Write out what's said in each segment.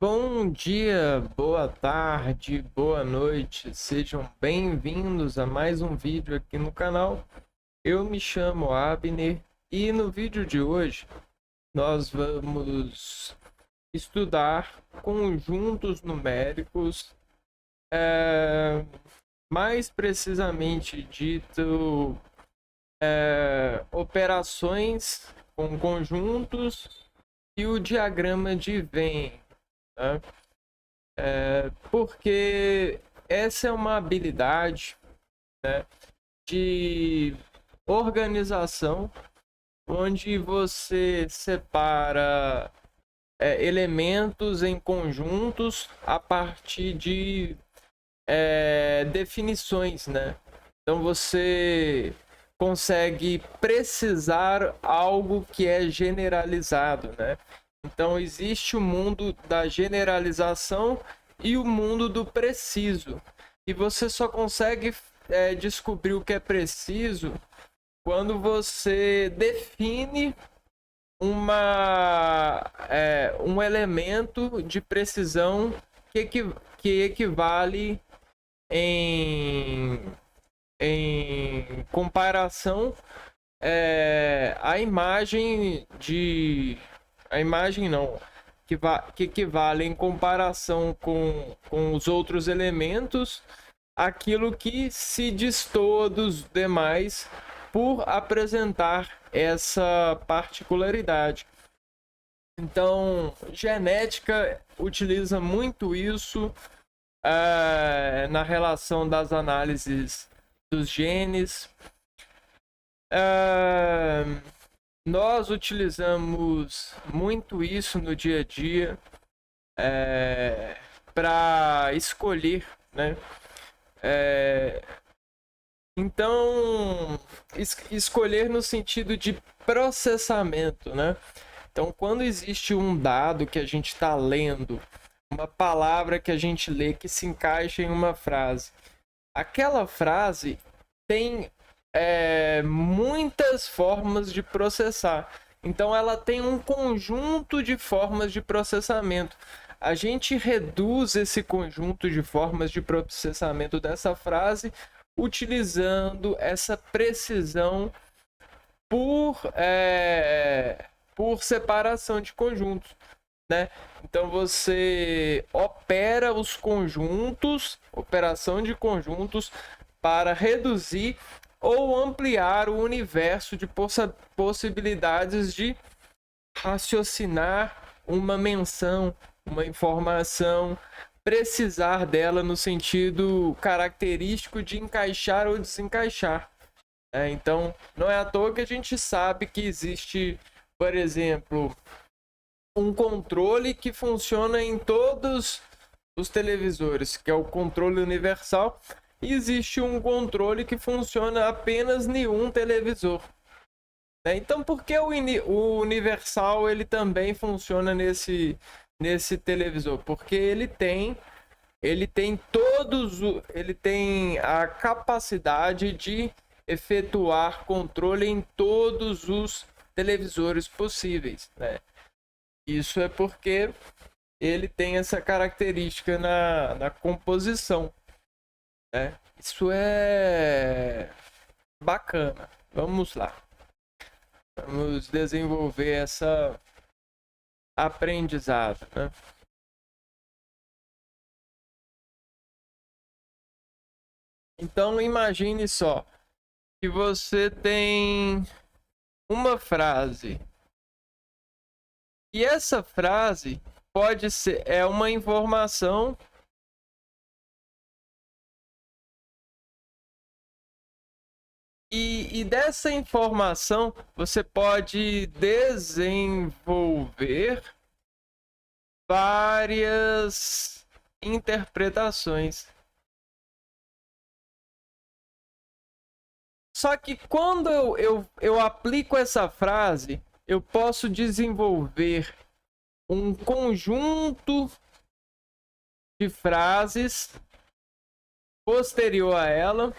Bom dia, boa tarde, boa noite, sejam bem-vindos a mais um vídeo aqui no canal. Eu me chamo Abner e no vídeo de hoje nós vamos estudar conjuntos numéricos, é, mais precisamente dito, operações com conjuntos e o diagrama de Venn, né? Porque essa é uma habilidade, né, de organização onde você separa elementos em conjuntos a partir de definições, né? Então você consegue precisar algo que é generalizado, né? Então existe o mundo da generalização e o mundo do preciso. E você só consegue descobrir o que é preciso quando você define um elemento de precisão que equivale em, em comparação à imagem de. A imagem não. Que equivale em comparação com os outros elementos aquilo que se destoa dos demais por apresentar essa particularidade. Então, genética utiliza muito isso na relação das análises dos genes. Nós utilizamos muito isso no dia a dia para escolher, né? Então, escolher no sentido de processamento, né? Então, quando existe um dado que a gente está lendo, uma palavra que a gente lê que se encaixa em uma frase, aquela frase tem muitas formas de processar. Então, ela tem um conjunto de formas de processamento. A gente reduz esse conjunto de formas de processamento dessa frase utilizando essa precisão por separação de conjuntos, né? Então você opera os conjuntos, operação de conjuntos, para reduzir ou ampliar o universo de possibilidades de raciocinar uma menção, uma informação, precisar dela no sentido característico de encaixar ou desencaixar. Então, não é à toa que a gente sabe que existe, por exemplo, um controle que funciona em todos os televisores, que é o controle universal, e existe um controle que funciona apenas em um televisor. Então, por que o universal ele também funciona nesse televisor? Porque ele tem a capacidade de efetuar controle em todos os televisores possíveis, né? Isso é porque ele tem essa característica na composição, né? Isso é bacana. Vamos lá. Vamos desenvolver essa aprendizado, né? Então imagine só que você tem uma frase e essa frase pode ser uma informação e dessa informação você pode desenvolver várias interpretações. Só que quando eu aplico essa frase, eu posso desenvolver um conjunto de frases posterior a ela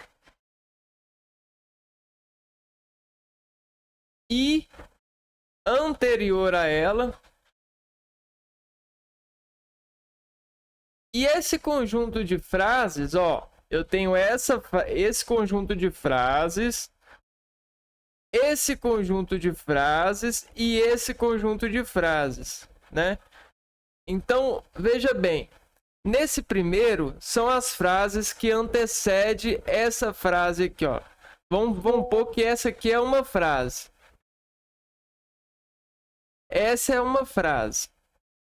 e anterior a ela E esse conjunto de frases, ó, eu tenho esse conjunto de frases, esse conjunto de frases e esse conjunto de frases, né? Então, veja bem, nesse primeiro são as frases que antecedem essa frase aqui, ó. Vamos pôr que essa aqui é uma frase. Essa é uma frase.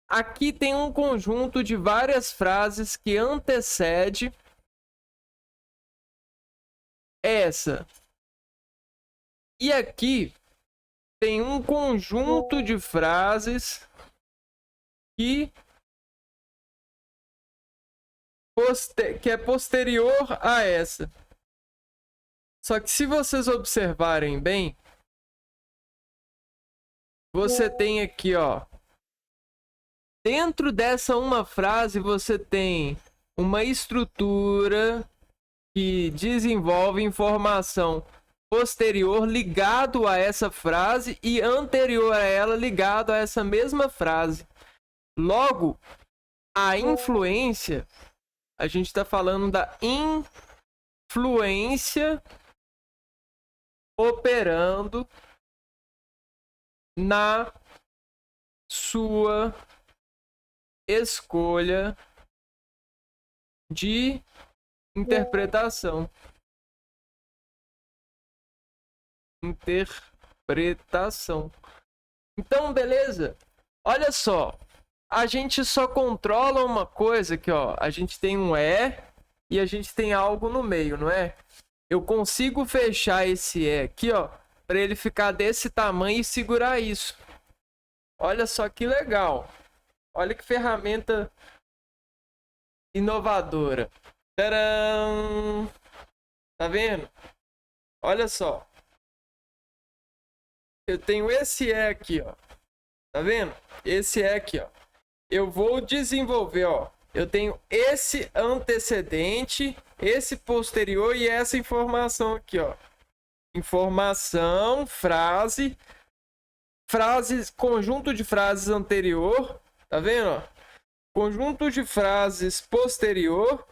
Aqui tem um conjunto de várias frases que antecede essa. E aqui tem um conjunto de frases que é posterior a essa. Só que se vocês observarem bem, você tem aqui, ó, dentro dessa uma frase você tem uma estrutura que desenvolve informação posterior ligado a essa frase e anterior a ela ligado a essa mesma frase. Logo, a influência, a gente está falando da influência operando na sua escolha de interpretação. Então, beleza? Olha só, a gente só controla uma coisa aqui, ó. A gente tem um e a gente tem algo no meio, não é? Eu consigo fechar esse E aqui, ó, para ele ficar desse tamanho e segurar isso. Olha só que legal. Olha que ferramenta inovadora. Tcharam! Tá vendo? Olha só. Eu tenho esse E aqui, ó. Tá vendo? Esse E aqui, ó. Eu vou desenvolver, ó. Eu tenho esse antecedente, esse posterior e essa informação aqui, ó. Informação, frase, frases, conjunto de frases anterior, tá vendo, ó? Conjunto de frases posterior,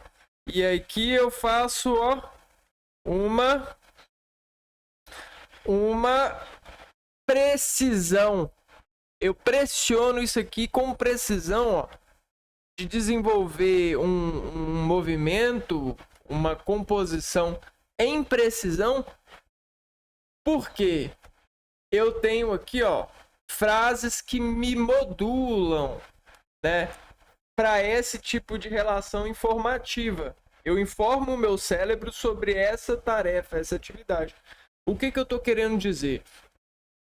e aqui eu faço, ó, uma precisão. Eu pressiono isso aqui com precisão, ó, de desenvolver um movimento, uma composição em precisão, porque eu tenho aqui, ó, frases que me modulam, né, para esse tipo de relação informativa. Eu informo o meu cérebro sobre essa tarefa, essa atividade. O que eu estou querendo dizer?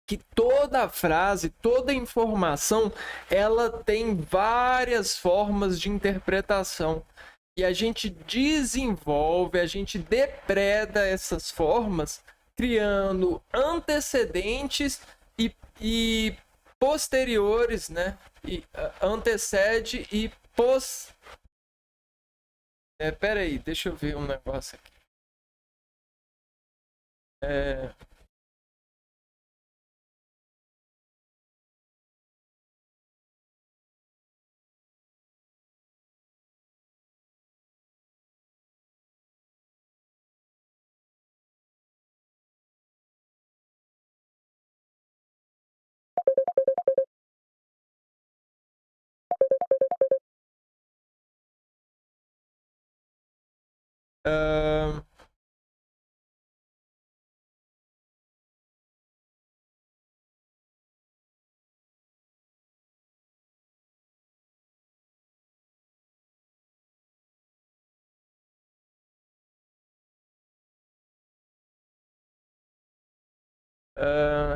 Que toda frase, toda informação, ela tem várias formas de interpretação. E a gente desenvolve, a gente depreda essas formas, criando antecedentes e posteriores, né? E antecede e peraí, deixa eu ver um negócio aqui.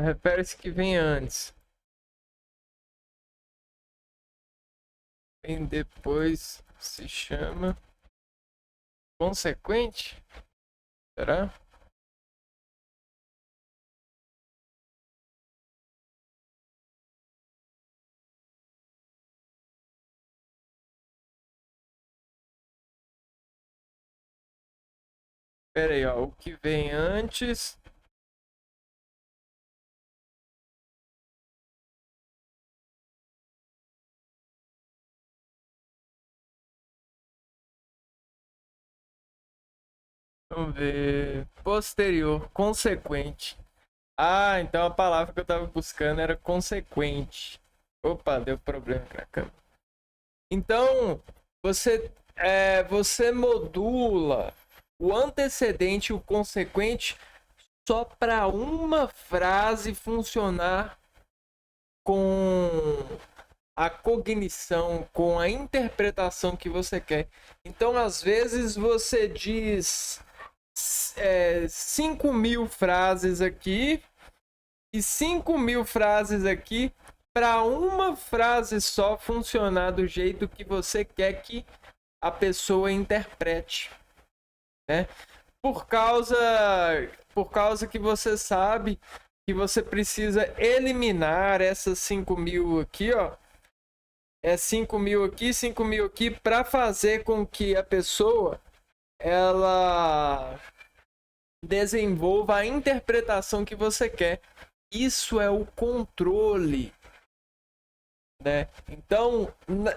Refere-se que vem antes. Vem depois, se chama consequente? Será? Pera aí, ó. O que vem antes Vamos ver. Posterior, consequente. Ah, então a palavra que eu tava buscando era consequente. Opa, deu problema aqui na câmera. Então, você modula o antecedente e o consequente só para uma frase funcionar com a cognição, com a interpretação que você quer. Então, às vezes, você diz 5.000 frases aqui e 5.000 frases aqui para uma frase só funcionar do jeito que você quer que a pessoa interprete, né? Por causa que você sabe que você precisa eliminar essas 5.000 aqui, ó. 5.000 aqui, 5.000 aqui, para fazer com que a pessoa ela desenvolva a interpretação que você quer. Isso é o controle, né? Então,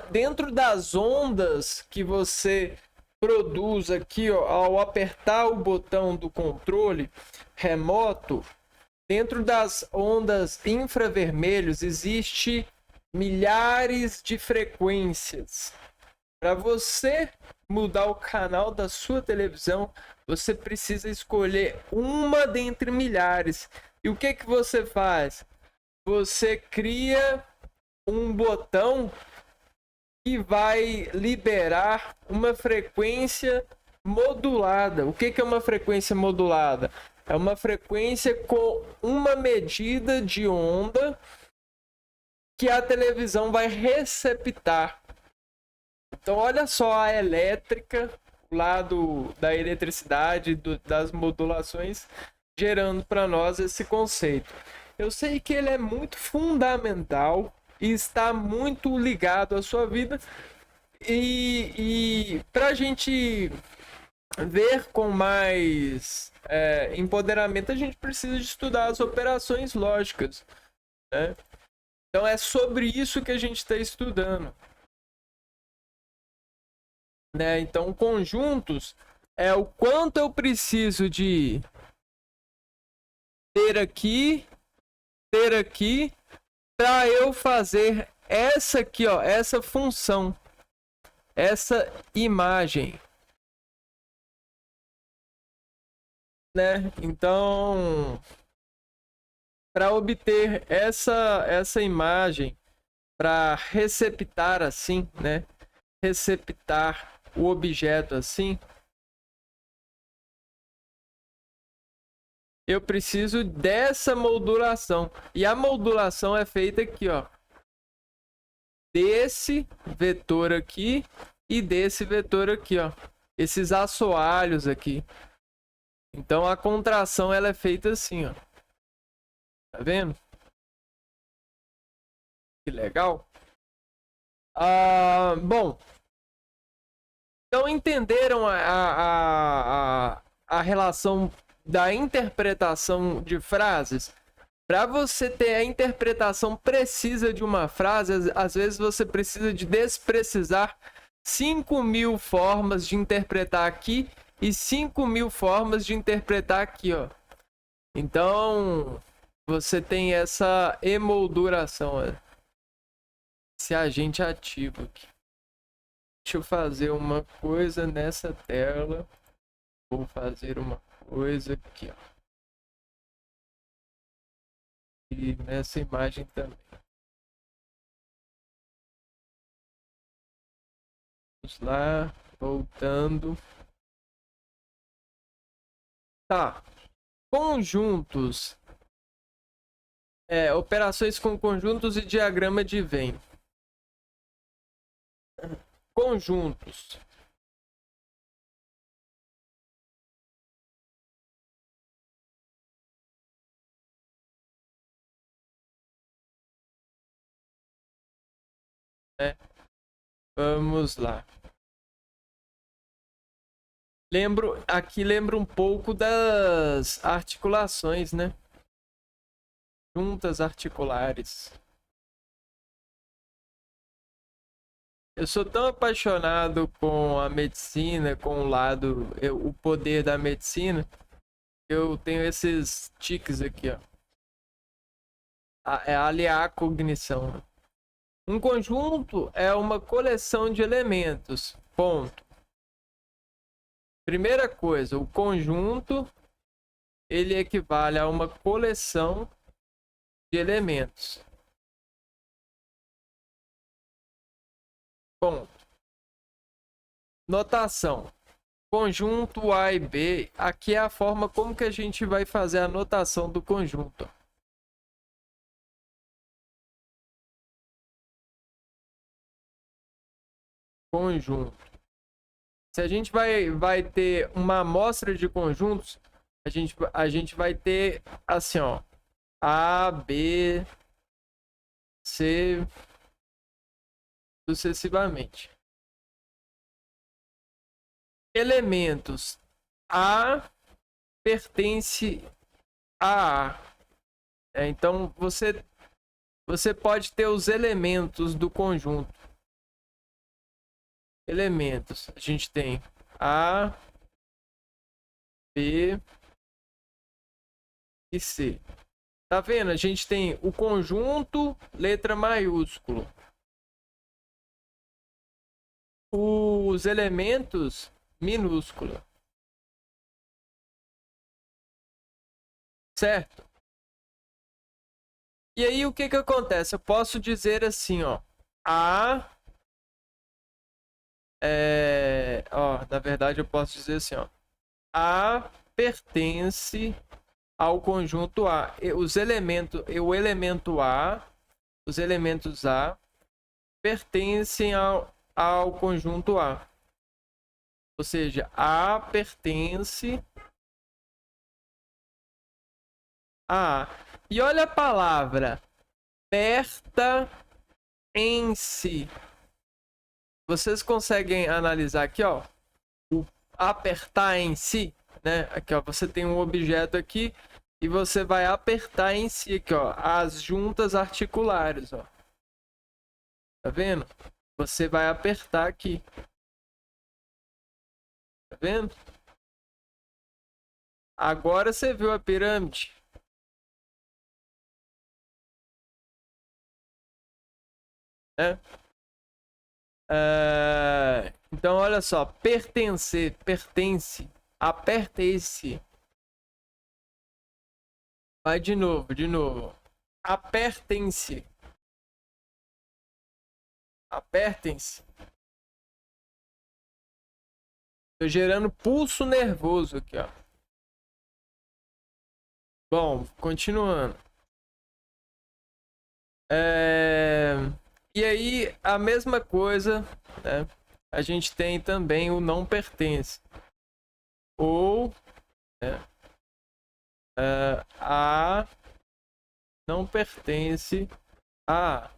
dentro das ondas que você produz aqui, ó, ao apertar o botão do controle remoto, dentro das ondas infravermelhos existe milhares de frequências. Para você mudar o canal da sua televisão, você precisa escolher uma dentre milhares. E o que você faz? Você cria um botão que vai liberar uma frequência modulada. O que é uma frequência modulada? É uma frequência com uma medida de onda que a televisão vai receptar. Então, olha só a elétrica, o lado da eletricidade, das modulações, gerando para nós esse conceito. Eu sei que ele é muito fundamental e está muito ligado à sua vida. E para a gente ver com mais empoderamento, a gente precisa de estudar as operações lógicas, né? Então é sobre isso que a gente está estudando, né? Então conjuntos é o quanto eu preciso de ter aqui para eu fazer essa aqui, ó, essa função, essa imagem, né? Então, para obter essa imagem, para receptar assim, né? Receptar o objeto assim, eu preciso dessa modulação. E a modulação é feita aqui, ó, desse vetor aqui e desse vetor aqui, ó, esses assoalhos aqui. Então a contração ela é feita assim, ó. Tá vendo? Que legal. Bom, então entenderam a relação da interpretação de frases? Para você ter a interpretação precisa de uma frase, às vezes você precisa de desprecisar 5.000 formas de interpretar aqui e 5.000 formas de interpretar aqui, ó. Então, você tem essa emolduração, esse agente ativo aqui. Deixa eu fazer uma coisa nessa tela. Vou fazer uma coisa aqui, ó. E nessa imagem também. Vamos lá, voltando. Tá. Conjuntos. Operações com conjuntos e diagrama de Venn. Conjuntos. Vamos lá. Aqui lembra um pouco das articulações, né? Juntas articulares. Eu sou tão apaixonado com a medicina, com o lado, o poder da medicina, eu tenho esses tiques aqui, ó. É aliar a cognição, né? Um conjunto é uma coleção de elementos. Ponto. Primeira coisa, o conjunto ele equivale a uma coleção de elementos. Ponto. Notação. Conjunto A e B, aqui é a forma como que a gente vai fazer a notação do conjunto. Conjunto. Se a gente vai ter uma amostra de conjuntos, a gente vai ter assim, ó, A, B, C, sucessivamente. Elementos. A pertence a A. Então, você pode ter os elementos do conjunto. Elementos. A gente tem A, B e C. Tá vendo? A gente tem o conjunto, letra maiúsculo. Os elementos, minúscula. Certo? E aí, o que que acontece? Eu posso dizer assim, ó. A... na verdade, eu posso dizer assim, ó. A pertence ao conjunto A. O elemento A, os elementos A pertencem ao conjunto A. Ou seja, A pertence a A. E olha a palavra perta em si. Vocês conseguem analisar aqui, ó, o apertar em si, né? Aqui, ó, você tem um objeto aqui e você vai apertar em si aqui, ó, as juntas articulares, ó. Tá vendo? Você vai apertar aqui. Tá vendo? Agora você viu a pirâmide. Né? Então, olha só. Pertencer, pertence. Aperta esse. Vai de novo, de novo. Apertem-se. Apertem-se. Tô gerando pulso nervoso aqui, ó. Bom, continuando. E aí, a mesma coisa, né? A gente tem também o não pertence. Ou a não pertence a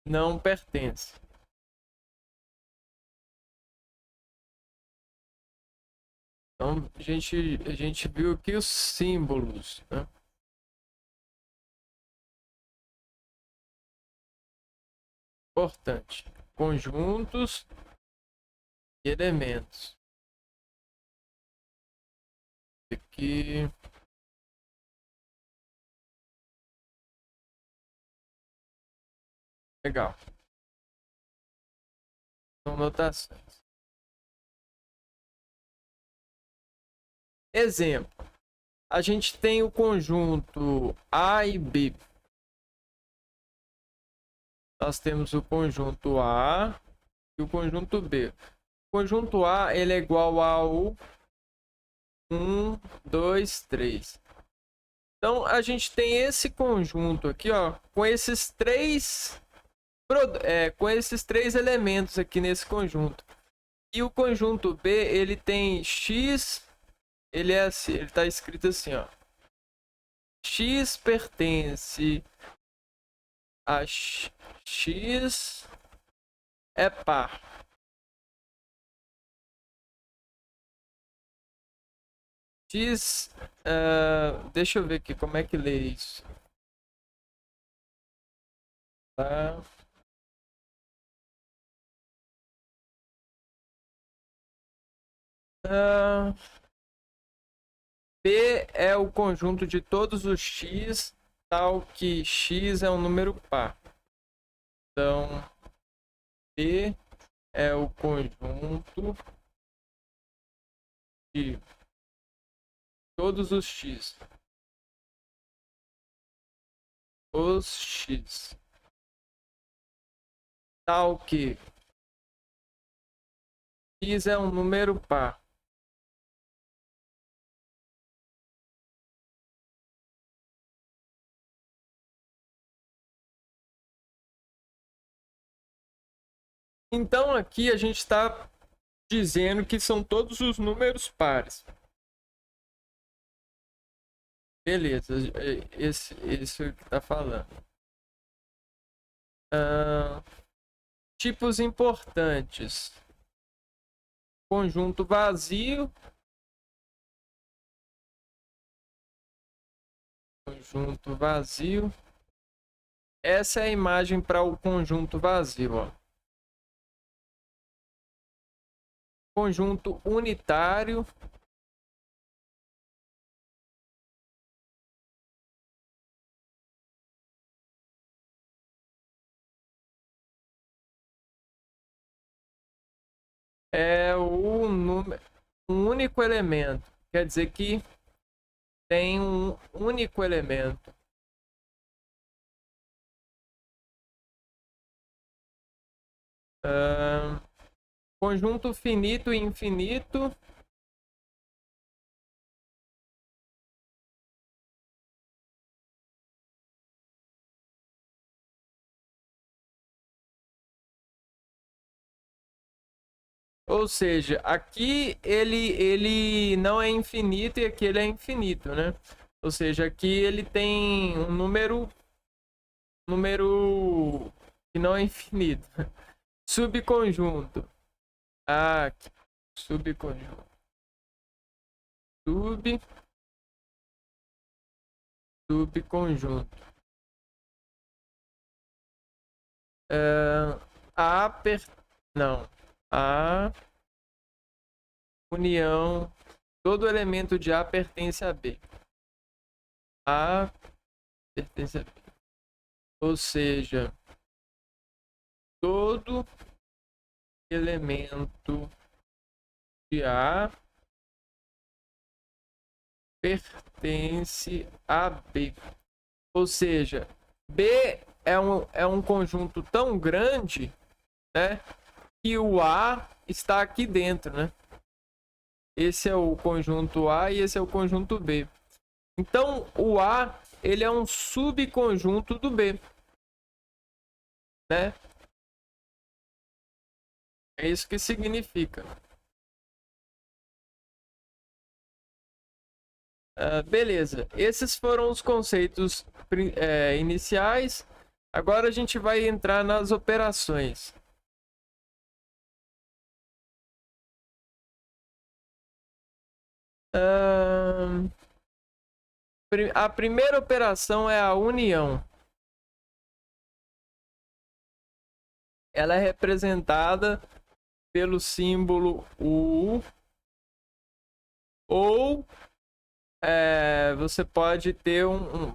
não pertence. Então, a gente viu aqui os símbolos, né? Importante. Conjuntos e elementos. Aqui. Legal. São notações. Exemplo. A gente tem o conjunto A e B. Nós temos o conjunto A e o conjunto B. O conjunto A ele é igual ao 1, 2, 3. Então a gente tem esse conjunto aqui, ó, com esses três elementos aqui nesse conjunto. E o conjunto B, ele tem x, ele é assim, ele tá escrito assim, ó. X pertence a x é par. X, deixa eu ver aqui como é que lê isso. Tá. P é o conjunto de todos os x, tal que x é um número par. Então, P é o conjunto de todos os x. Os x. Tal que x é um número par. Então aqui a gente está dizendo que são todos os números pares. Beleza, esse é o que está falando. Tipos importantes. Conjunto vazio. Conjunto vazio. Essa é a imagem para o conjunto vazio, ó. Conjunto unitário. É o número, um único elemento. Quer dizer que tem um único elemento. Conjunto finito e infinito. Ou seja, aqui ele não é infinito e aqui ele é infinito, né? Ou seja, aqui ele tem um número que não é infinito. Subconjunto. Aqui. Subconjunto. Subconjunto. Não. A união. Todo elemento de A pertence a B. A pertence a B. Ou seja, todo elemento de A pertence a B. Ou seja, B é um conjunto tão grande, né, que o A está aqui dentro, né? Esse é o conjunto A e esse é o conjunto B. Então, o A, ele é um subconjunto do B, né? É isso que significa. Beleza, esses foram os conceitos iniciais. Agora a gente vai entrar nas operações. A primeira operação é a união. Ela é representada pelo símbolo U, ou você pode ter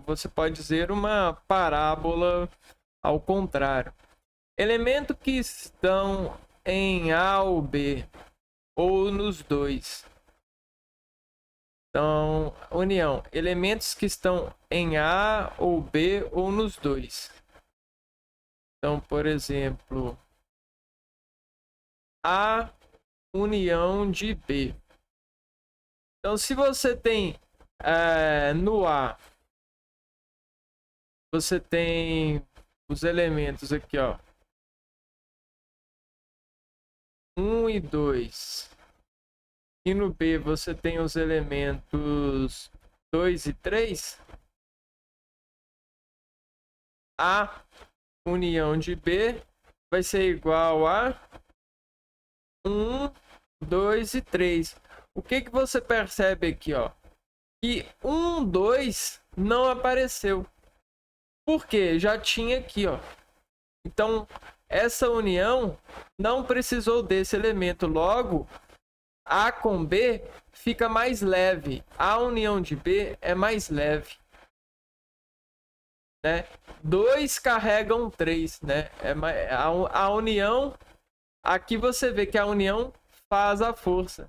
você pode dizer uma parábola ao contrário. Elementos que estão em A ou B, ou nos dois. Então, união. Elementos que estão em A ou B, ou nos dois. Então, por exemplo, A união de B. Então, se você tem no A, você tem os elementos aqui, ó, 1 e 2. E no B você tem os elementos 2 e 3. A união de B vai ser igual a 1, 2 e 3. O que você percebe aqui, ó? Que 1, 2 não apareceu. Por quê? Já tinha aqui, ó. Então, essa união não precisou desse elemento. Logo, A com B fica mais leve. A união de B é mais leve, né? 2 carregam 3, né? A união, aqui você vê que a união faz a força.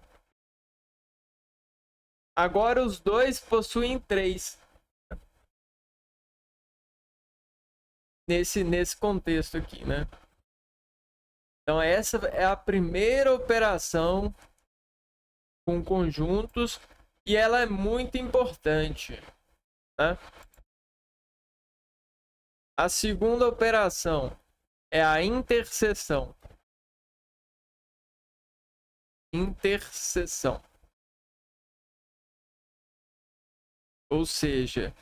Agora os dois possuem 3. Nesse contexto aqui, né? Então essa é a primeira operação com conjuntos e ela é muito importante, né? A segunda operação é a interseção. Interseção. Ou seja,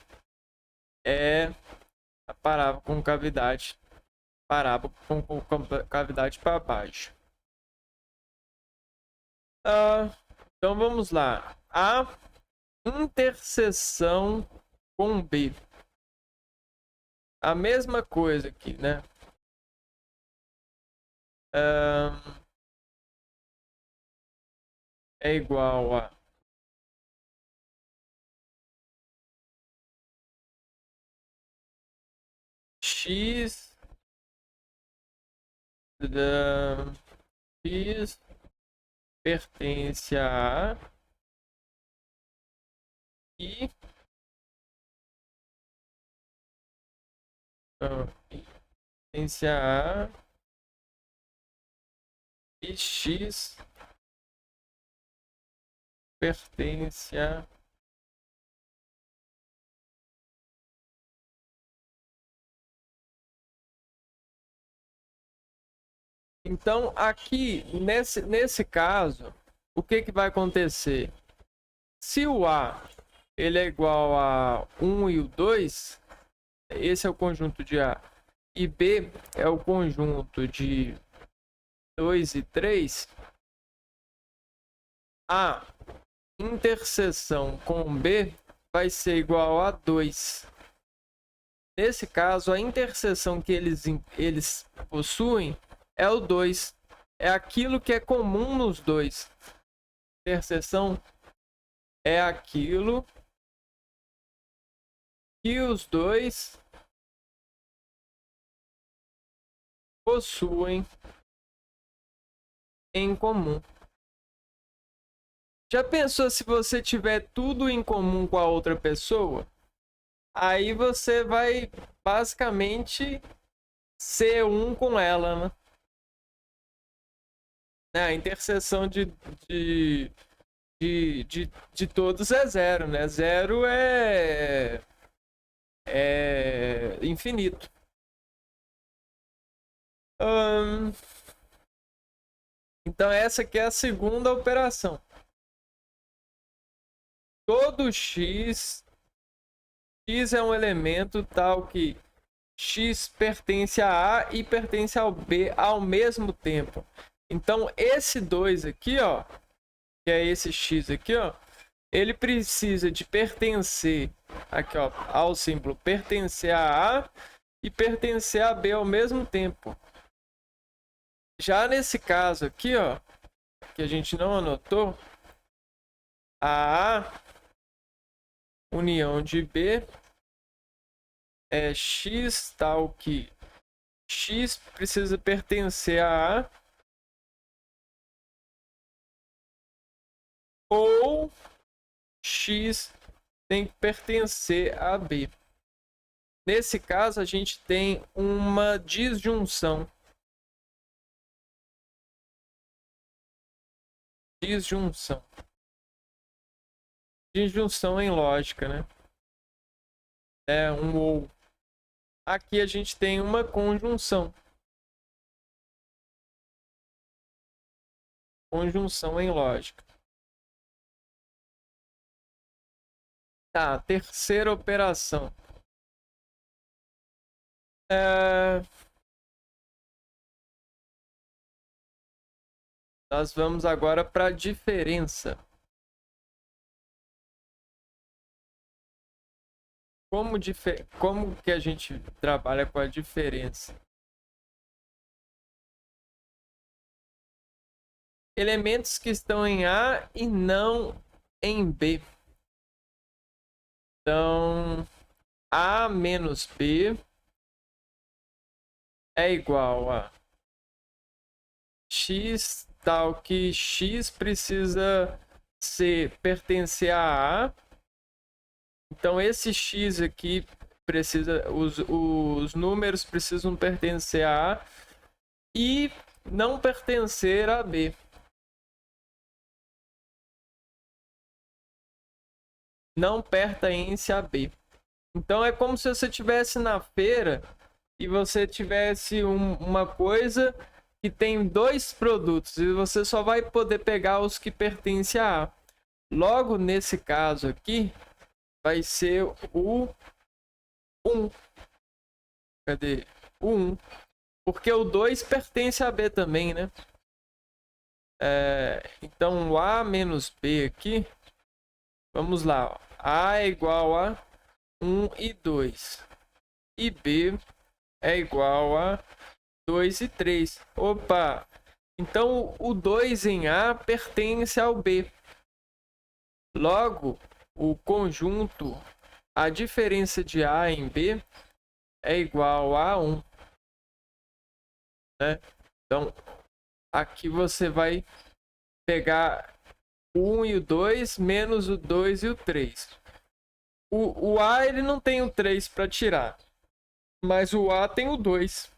é a parábola com cavidade. Parábola com cavidade para baixo. Então vamos lá. A interseção com B. A mesma coisa aqui, né? É igual a x x pertence a e pertence a e x pertence a então aqui nesse caso o que vai acontecer? Se o A ele é igual a 1 e o 2, esse é o conjunto de A, e B é o conjunto de 2 e 3, a interseção com B vai ser igual a 2. Nesse caso, a interseção que eles possuem é o 2. É aquilo que é comum nos dois. Interseção é aquilo que os dois possuem em comum. Já pensou se você tiver tudo em comum com a outra pessoa? Aí você vai basicamente ser um com ela, né? A interseção de todos é zero, né? Zero é infinito. Então essa aqui é a segunda operação. Todo x é um elemento tal que x pertence a A e pertence ao B ao mesmo tempo. Então esse 2 aqui, ó, que é esse x aqui, ó, ele precisa de pertencer aqui, ó, ao símbolo pertencer a A e pertencer a B ao mesmo tempo. Já nesse caso aqui, ó, que a gente não anotou, a A união de B é x tal que x precisa pertencer a A ou x tem que pertencer a B. Nesse caso, a gente tem uma disjunção. Disjunção. Disjunção em lógica, né? É um ou. Aqui a gente tem uma conjunção. Conjunção em lógica. Tá, terceira operação. Nós vamos agora para a diferença. Como que a gente trabalha com a diferença? elementos que estão em A e não em B. Então, A menos B é igual a X, tal que X precisa pertencer a A. Então, esse X aqui precisa, os números precisam pertencer a A e não pertencer a B. Não pertence a B. Então é como se você estivesse na feira e você tivesse uma coisa que tem dois produtos e você só vai poder pegar os que pertencem a A. Logo, nesse caso aqui, vai ser o 1. Cadê? O 1. Porque o 2 pertence a B também, né? Então, o A menos B aqui. Vamos lá. Ó. A é igual a 1 e 2. E B é igual a 2 e 3. Opa! Então, o 2 em A pertence ao B. Logo, o conjunto, a diferença de A em B é igual a 1. Né? Então, aqui você vai pegar o 1 e o 2 menos o 2 e o 3. O A ele não tem o 3 para tirar, mas o A tem o 2.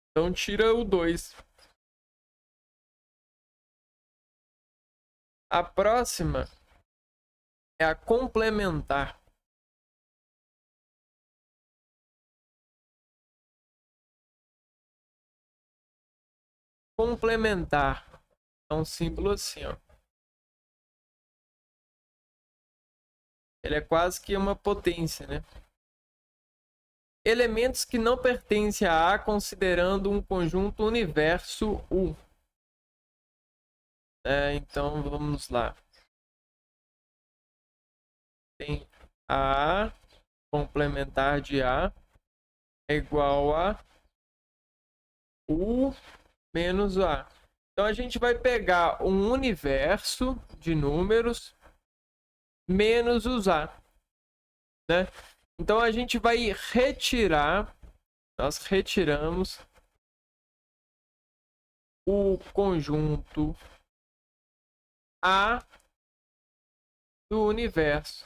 Então tira o 2. A próxima é a complementar. Complementar é um símbolo assim, ó. Ele é quase que uma potência, né? Elementos que não pertencem a A considerando um conjunto universo U. Então vamos lá. Tem A complementar de A é igual a U menos A. Então a gente vai pegar um universo de números menos os A, né? Então a gente vai retirar, nós retiramos o conjunto A do universo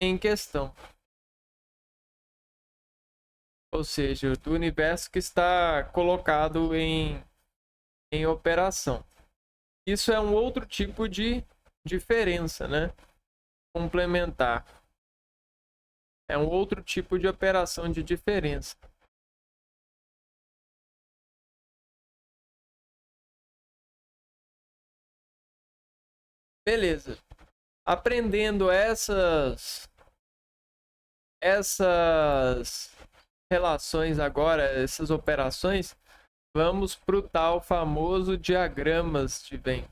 em questão. Ou seja, do universo que está colocado em operação. Isso é um outro tipo de diferença, né? Complementar. É um outro tipo de operação de diferença. Beleza. Aprendendo essas relações agora, essas operações, vamos para o tal famoso diagramas de Venn.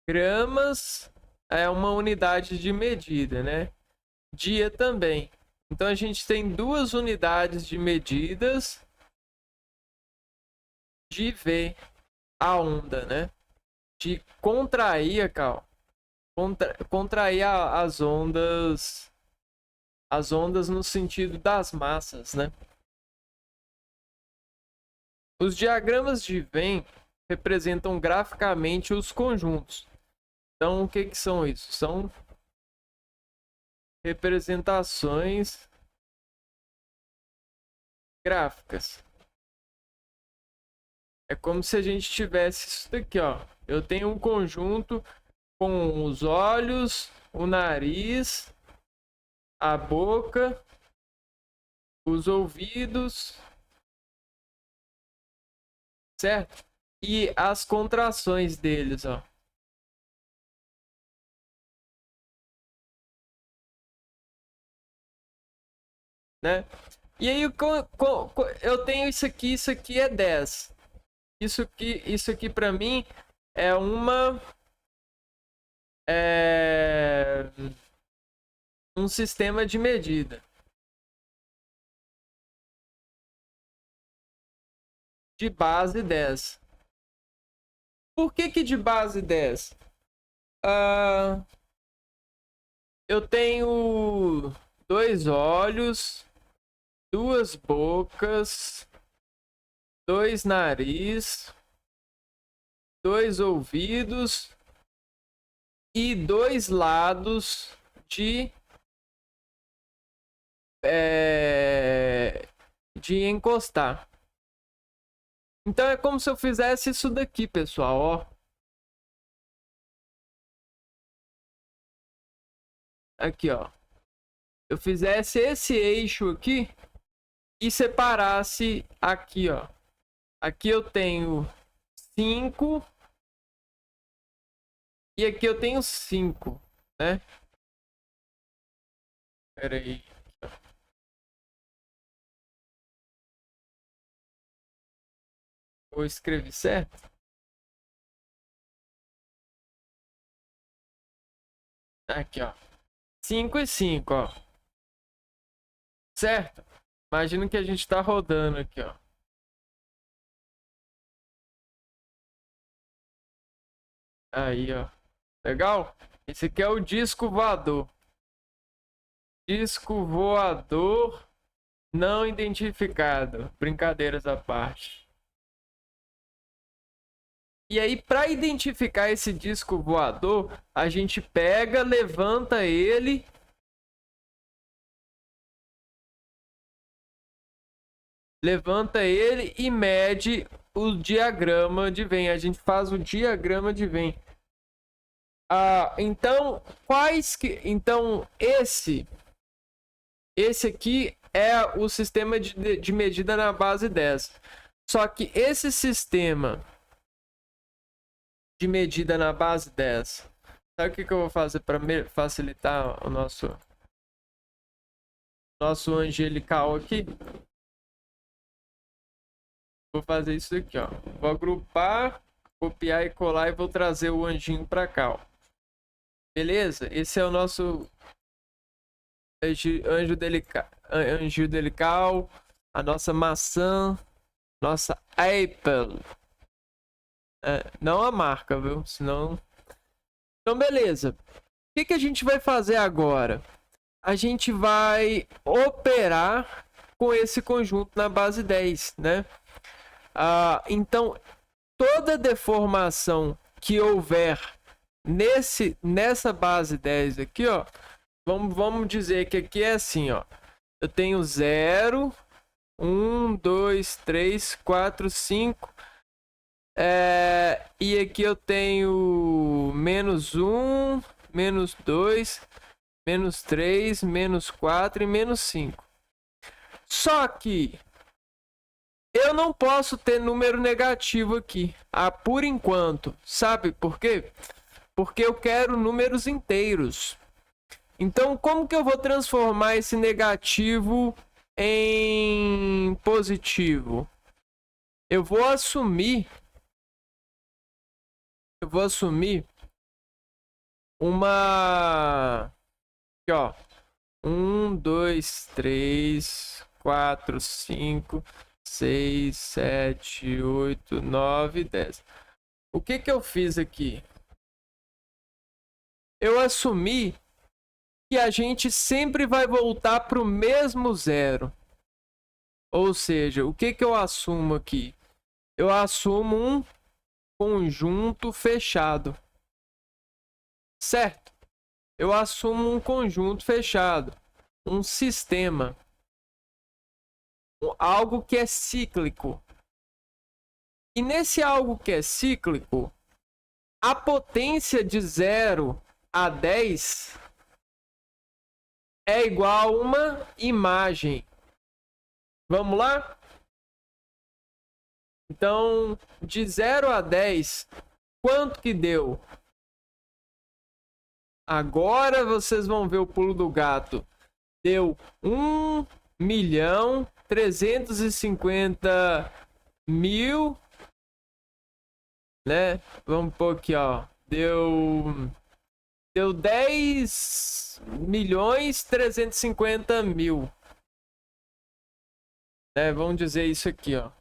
Gramas é uma unidade de medida, né? Dia também. Então a gente tem duas unidades de medidas de ver a onda, né? De contrair, contrair as ondas no sentido das massas, né? Os diagramas de Venn representam graficamente os conjuntos. Então, o que são isso? São representações gráficas. É como se a gente tivesse isso daqui, ó. Eu tenho um conjunto com os olhos, o nariz, a boca, os ouvidos, certo? E as contrações deles, ó. Né? E aí eu tenho isso aqui é 10. Isso aqui para mim é um sistema de medida de base 10. Por que de base 10? Eu tenho 2 olhos, 2 bocas, 2 nariz, 2 ouvidos e 2 lados de encostar. Então é como se eu fizesse isso daqui, pessoal, ó. Aqui, ó. Eu fizesse esse eixo aqui e separasse aqui, ó. Aqui eu tenho 5 e aqui eu tenho 5, né? Espera aí. Eu escrevi certo? Aqui, ó. 5 e 5, ó. Certo? Imagina que a gente tá rodando aqui, ó. Aí, ó. Legal? Esse aqui é o disco voador. Disco voador não identificado. Brincadeiras à parte. E aí, para identificar esse disco voador, a gente pega, levanta ele. Levanta ele e mede o diagrama de Venn. A gente faz o diagrama de Venn. Então, então esse aqui é o sistema de medida na base 10. Só que esse sistema de medida na base 10, sabe o que eu vou fazer para facilitar o nosso angelical aqui? Vou fazer isso aqui, ó. Vou agrupar, copiar e colar e vou trazer o anjinho para cá, ó. Beleza? Esse é o nosso anjo delical, a nossa maçã, nossa Apple. Não a marca, viu? Senão... Então, beleza. O que a gente vai fazer agora? A gente vai operar com esse conjunto na base 10, né? Então, toda deformação que houver nessa base 10 aqui, ó, vamos dizer que aqui é assim, ó. Eu tenho 0, 1, 2, 3, 4, 5. E aqui eu tenho menos 1, menos 2, menos 3, menos 4 e menos 5. Só que eu não posso ter número negativo aqui, por enquanto. Sabe por quê? Porque eu quero números inteiros. Então, como que eu vou transformar esse negativo em positivo? Eu vou assumir uma... Aqui, ó. 1, 2, 3, 4, 5, 6, 7, 8, 9, 10. O que eu fiz aqui? Eu assumi que a gente sempre vai voltar para o mesmo zero. Ou seja, o que eu assumo aqui? Eu assumo um conjunto fechado. Certo? Eu assumo um conjunto fechado. Um sistema. Algo que é cíclico. E nesse algo que é cíclico, a potência de 0 a 10 é igual a uma imagem. Vamos lá? Então, de 0 a 10, quanto que deu? Agora vocês vão ver o pulo do gato. Deu 1.350.000 né? Vamos pôr aqui, ó. Deu 10.350.000. Né? Vamos dizer isso aqui, ó.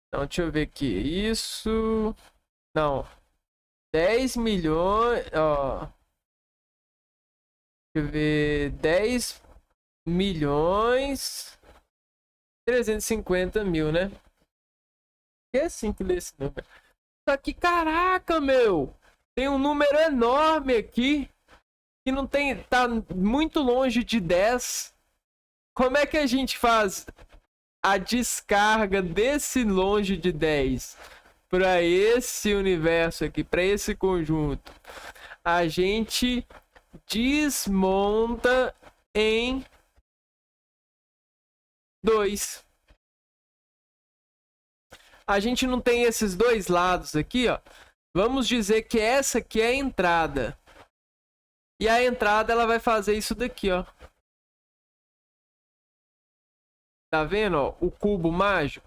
Então, deixa eu ver aqui. Isso. Não. 10 milhões. Ó. Deixa eu ver. 10.350.000, né? É assim que lê esse número. Só que, caraca, meu! Tem um número enorme aqui. Que não tem. Tá muito longe de 10. Como é que a gente faz a descarga desse longe de 10 para esse universo aqui, para esse conjunto? A gente desmonta em 2. A gente não tem esses dois lados aqui, ó. Vamos dizer que essa aqui é a entrada. E a entrada ela vai fazer isso daqui, ó. Tá vendo, ó, o cubo mágico?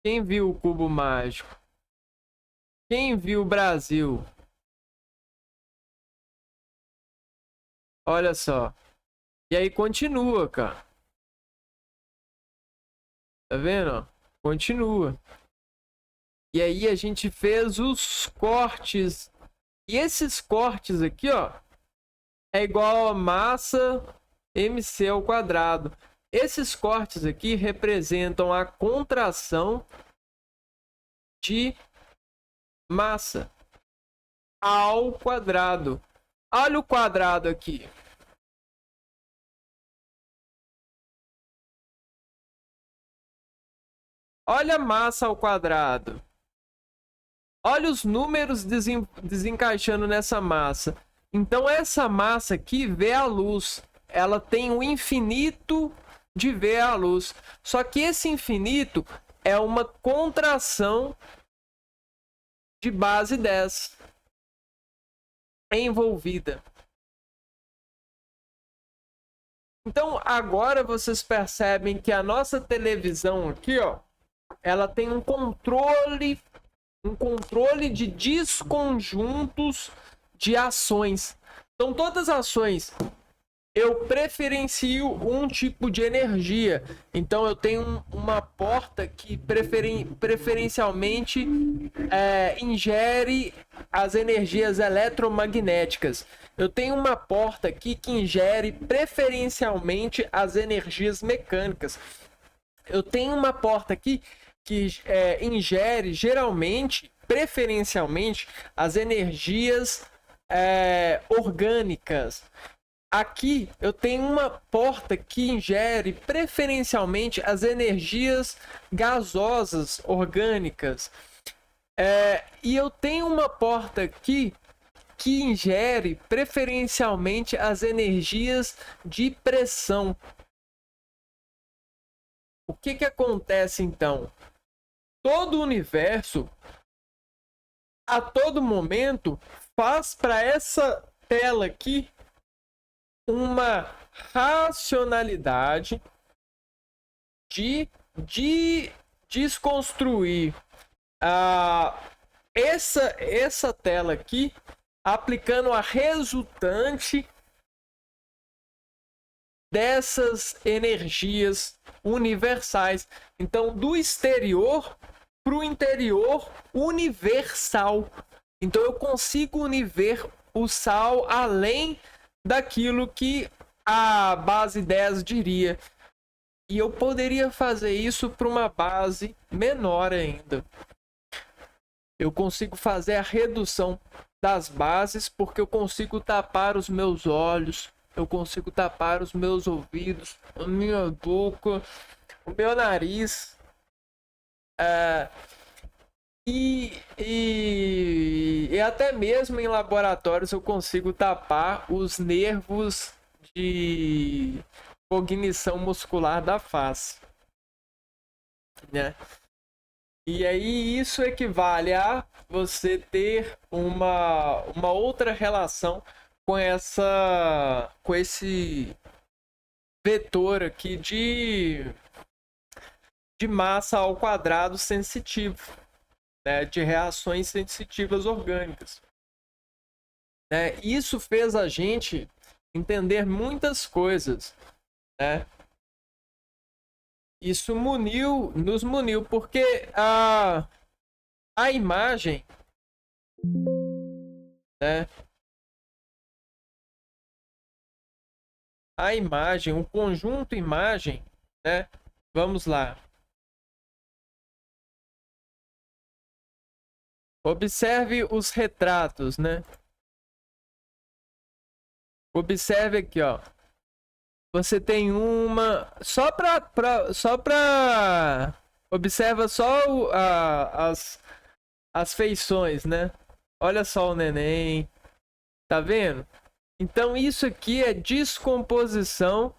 Quem viu o cubo mágico? Quem viu o Brasil? Olha só. E aí continua, cara. Tá vendo, ó? Continua. E aí a gente fez os cortes. E esses cortes aqui, ó, é igual a massa mc ao quadrado. Esses cortes aqui representam a contração de massa ao quadrado. Olha o quadrado aqui. Olha a massa ao quadrado. Olha os números desencaixando nessa massa. Então essa massa aqui vê a luz. Ela tem o infinito de ver a luz. Só que esse infinito é uma contração de base 10 envolvida. Então agora vocês percebem que a nossa televisão aqui, ó, ela tem um controle de desconjuntos de ações. Então todas as ações eu preferencio um tipo de energia. Então eu tenho uma porta que preferencialmente ingere as energias eletromagnéticas. Eu tenho uma porta aqui que ingere preferencialmente as energias mecânicas. Eu tenho uma porta aqui que ingere geralmente, preferencialmente, as energias orgânicas. Aqui eu tenho uma porta que ingere preferencialmente as energias gasosas orgânicas. E eu tenho uma porta aqui que ingere preferencialmente as energias de pressão. O que acontece então? Todo o universo, a todo momento, faz para essa tela aqui uma racionalidade de desconstruir essa tela aqui, aplicando a resultante dessas energias universais. Então, do exterior para o interior universal. Então, eu consigo univer o sal além daquilo que a base 10 diria. E eu poderia fazer isso para uma base menor ainda. Eu consigo fazer a redução das bases porque eu consigo tapar os meus olhos, eu consigo tapar os meus ouvidos, a minha boca, o meu nariz. E até mesmo em laboratórios eu consigo tapar os nervos de cognição muscular da face, né? E aí isso equivale a você ter uma outra relação com esse vetor aqui de massa ao quadrado sensitivo. né, de reações sensitivas orgânicas. Isso fez a gente entender muitas coisas, né? Isso nos muniu, porque a imagem, né? A imagem, o conjunto imagem, né? Vamos lá. Observe os retratos, né? Observe aqui, ó. Você tem uma só pra observa só as feições, né? Olha só o neném. Tá vendo? Então isso aqui é descomposição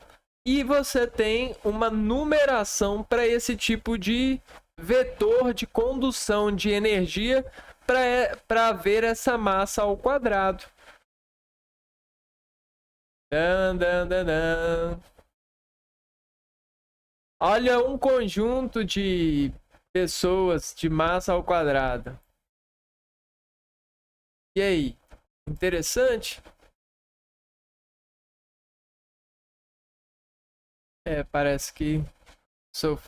e você tem uma numeração para esse tipo de vetor de condução de energia para ver essa massa ao quadrado. Dan, dan, dan, dan. Olha um conjunto de pessoas de massa ao quadrado. E aí? Interessante? Parece que estou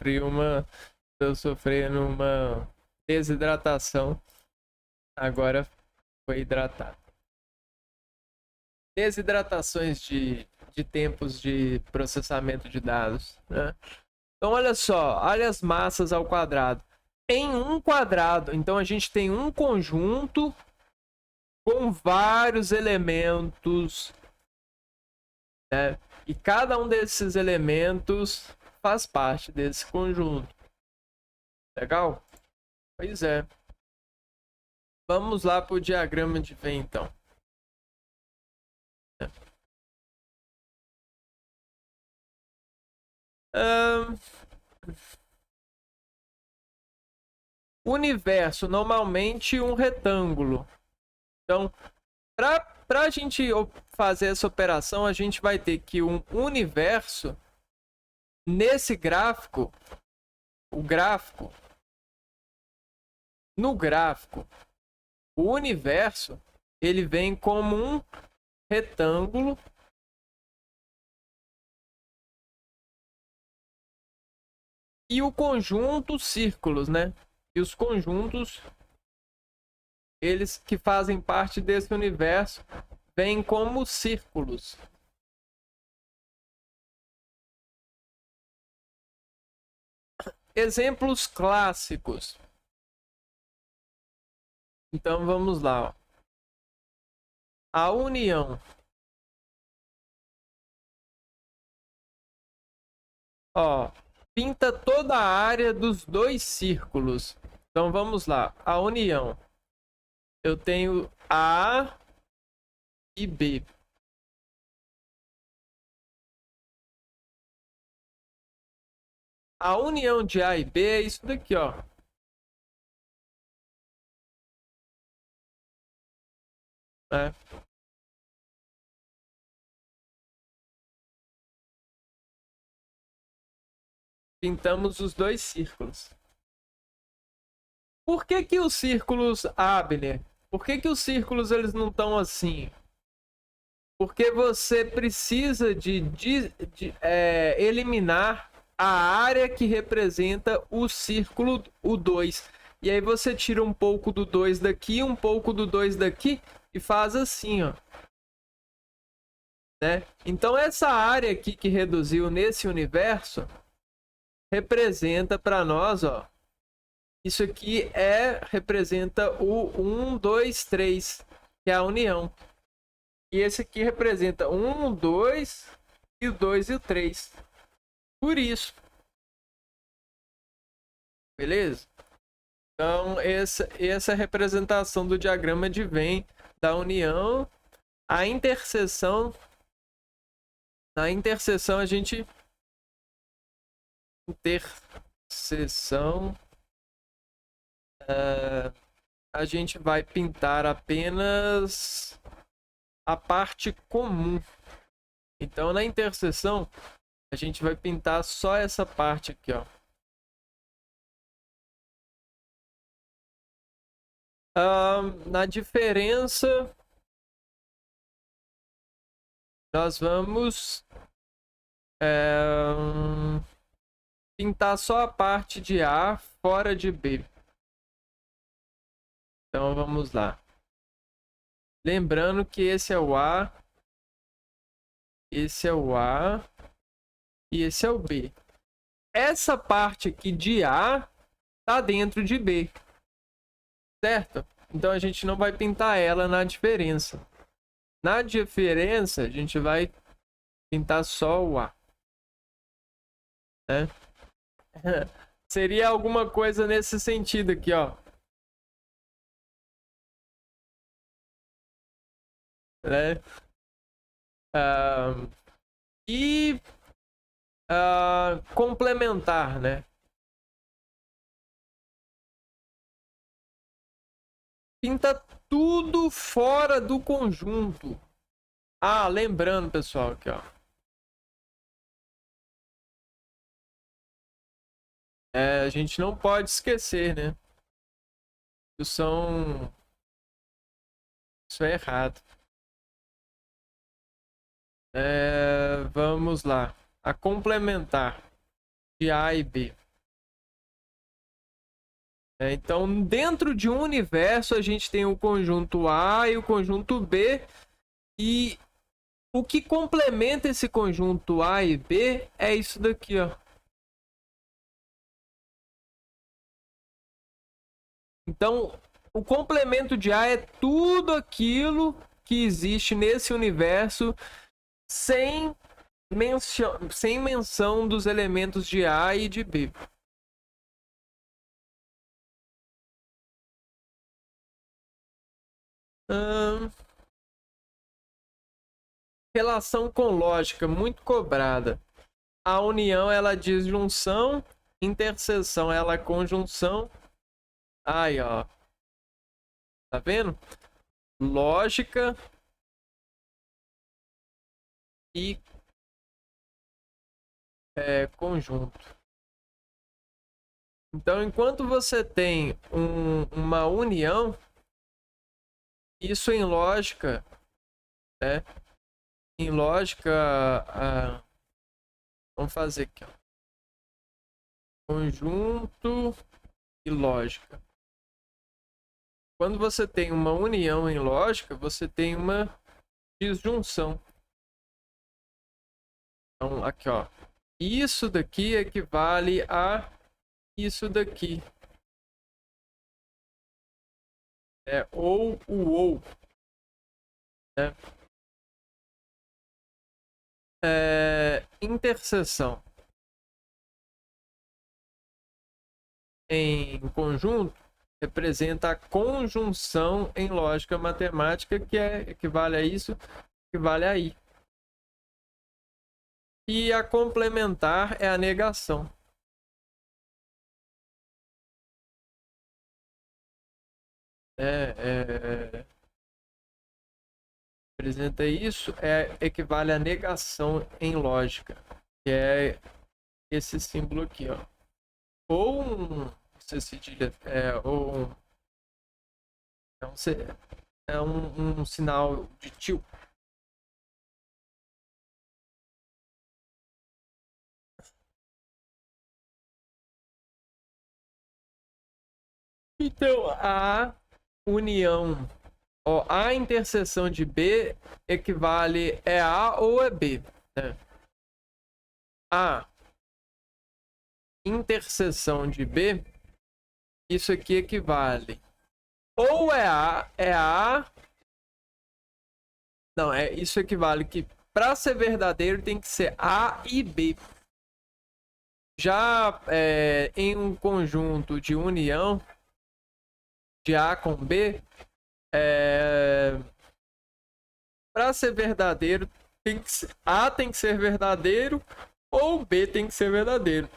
sofrendo uma desidratação. Agora foi hidratado. Desidratações de tempos de processamento de dados, né? Então, olha só, olha as massas ao quadrado. Em um quadrado, então a gente tem um conjunto com vários elementos, né? E cada um desses elementos faz parte desse conjunto. Legal? Pois é. Vamos lá para o diagrama de Venn, então. Universo, normalmente um retângulo. Então, para a gente fazer essa operação, a gente vai ter que um universo, nesse gráfico, no gráfico, o universo, ele vem como um retângulo e o conjunto círculos, né? E os conjuntos, eles que fazem parte desse universo, vêm como círculos. Exemplos clássicos. Então vamos lá. A união. Ó, pinta toda a área dos dois círculos. Então vamos lá. A união. Eu tenho A e B. A união de A e B é isso daqui, ó. É. Pintamos os dois círculos. Por que os círculos, Abner? Por que os círculos eles não estão assim? Porque você precisa de eliminar a área que representa o círculo, o 2. E aí você tira um pouco do 2 daqui, um pouco do 2 daqui e faz assim, ó. Né? Então essa área aqui que reduziu nesse universo representa para nós, ó. Isso aqui representa o 1, 2, 3, que é a união. E esse aqui representa 1, 2, e o 2 e o 3. Por isso. Beleza? Então, essa é a representação do diagrama de Venn da união. A interseção. Na interseção, a gente. Interseção. A gente vai pintar apenas a parte comum. Então, na interseção, a gente vai pintar só essa parte aqui, ó. Na diferença, nós vamos pintar só a parte de A fora de B. Então vamos lá. Lembrando que esse é o A, esse é o A e esse é o B. Essa parte aqui de A tá dentro de B, certo? Então a gente não vai pintar ela na diferença. Na diferença, a gente vai pintar só o A, né? Seria alguma coisa nesse sentido aqui, ó. Né? E complementar, né? Pinta tudo fora do conjunto. Lembrando, pessoal, aqui, ó. A gente não pode esquecer, né? Isso é errado. Vamos lá. A complementar de A e B. Então, dentro de um universo, a gente tem o conjunto A e o conjunto B. E o que complementa esse conjunto A e B é isso daqui, ó. Então, o complemento de A é tudo aquilo que existe nesse universo sem menção dos elementos de A e de B. Relação com lógica, muito cobrada. A união, ela é disjunção. Interseção, ela é conjunção. Aí, ó. Tá vendo? Lógica e conjunto. Então, enquanto você tem uma união, isso em lógica, né? Em lógica, vamos fazer aqui, ó. Conjunto e lógica. Quando você tem uma união em lógica, você tem uma disjunção. Então, aqui, ó. Isso daqui equivale a isso daqui. Ou o ou. Né? Interseção em conjunto representa a conjunção em lógica matemática, que equivale a isso, equivale a I. E a complementar é a negação. Representa isso, equivale a negação em lógica, que é esse símbolo aqui, ó. Ou cedilha, ou um sinal de tio. Então, a união, a interseção de B equivale A ou é B, né? A interseção de B, isso aqui equivale ou não, isso equivale que para ser verdadeiro tem que ser A e B. Já em um conjunto de união de A com B, para ser verdadeiro, A tem que ser verdadeiro ou B tem que ser verdadeiro.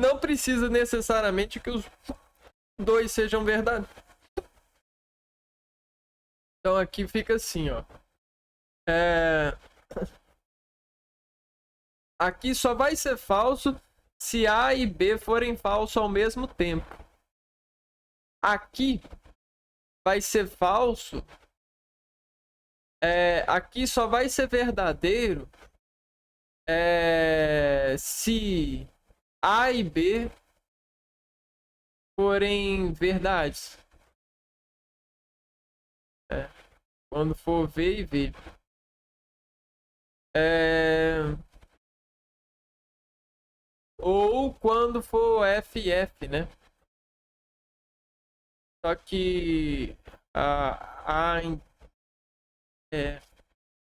Não precisa necessariamente que os dois sejam verdadeiros. Então aqui fica assim, ó. Aqui só vai ser falso se A e B forem falsos ao mesmo tempo. Aqui vai ser falso. Aqui só vai ser verdadeiro se A e B forem verdades. Quando for V e V. Ou quando for F e F, né? Só que